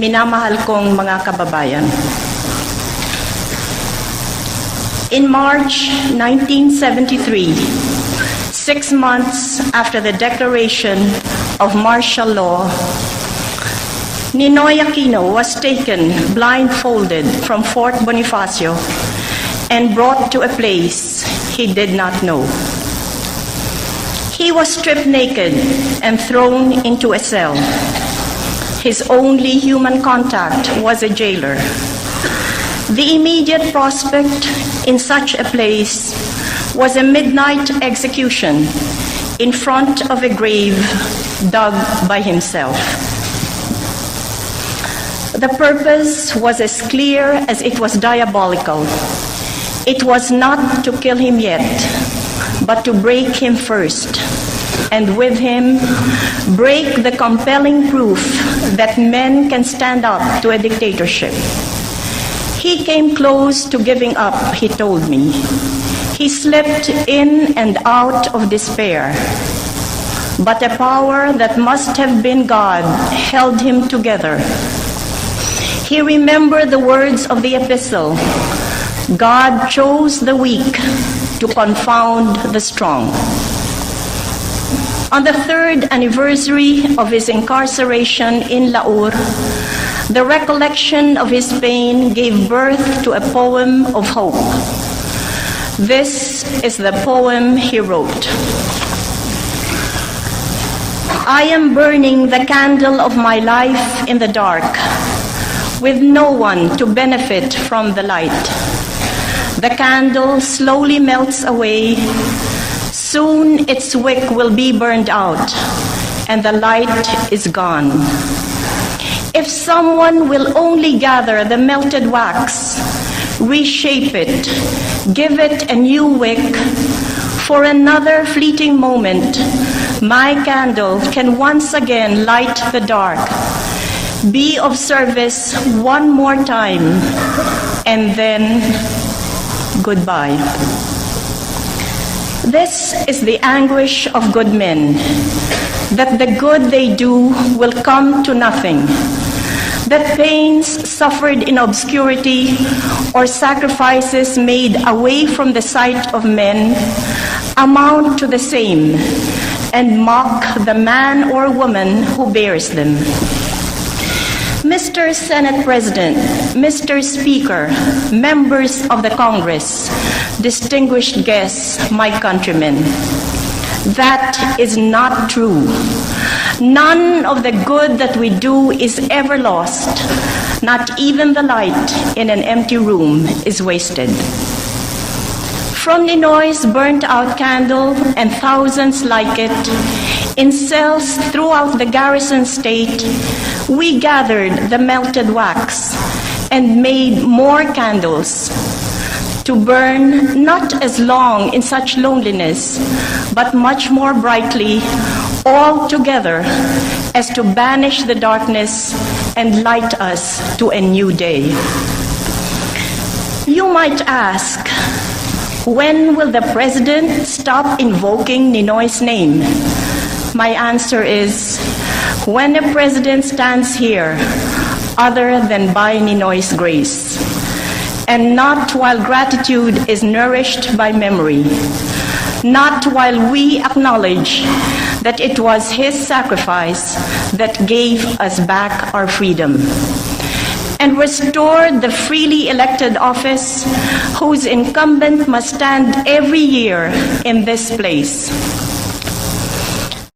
minamahal kong mga kababayan. In March 1973, 6 months after the declaration of martial law, Ninoy Aquino was taken blindfolded from Fort Bonifacio and brought to a place he did not know. He was stripped naked and thrown into a cell. His only human contact was a jailer. The immediate prospect in such a place was a midnight execution in front of a grave dug by himself. The purpose was as clear as it was diabolical. It was not to kill him yet, but to break him first, and with him, break the compelling proof that men can stand up to a dictatorship. He came close to giving up, he told me. He slipped in and out of despair. But a power that must have been God held him together. He remembered the words of the epistle, God chose the weak to confound the strong. On the 3rd anniversary of his incarceration in Laur, the recollection of his pain gave birth to a poem of hope. This is the poem he wrote. I am burning the candle of my life in the dark, with no one to benefit from the light. The candle slowly melts away. Soon its wick will be burned out, and the light is gone. If someone will only gather the melted wax, reshape it, give it a new wick, for another fleeting moment, my candle can once again light the dark, be of service one more time, and then goodbye. This is the anguish of good men, that the good they do will come to nothing, that pains suffered in obscurity or sacrifices made away from the sight of men amount to the same and mock the man or woman who bears them. Mr. Senate President, Mr. Speaker, members of the Congress, distinguished guests, my countrymen, that is not true. None of the good that we do is ever lost. Not even the light in an empty room is wasted. From Ninoy's burnt-out candle and thousands like it, in cells throughout the garrison state, we gathered the melted wax and made more candles to burn not as long in such loneliness, but much more brightly, all together, as to banish the darkness and light us to a new day. You might ask, when will the President stop invoking Ninoy's name? My answer is, when a President stands here, other than by Ninoy's grace, and not while gratitude is nourished by memory, not while we acknowledge that it was his sacrifice that gave us back our freedom and restored the freely elected office whose incumbent must stand every year in this place.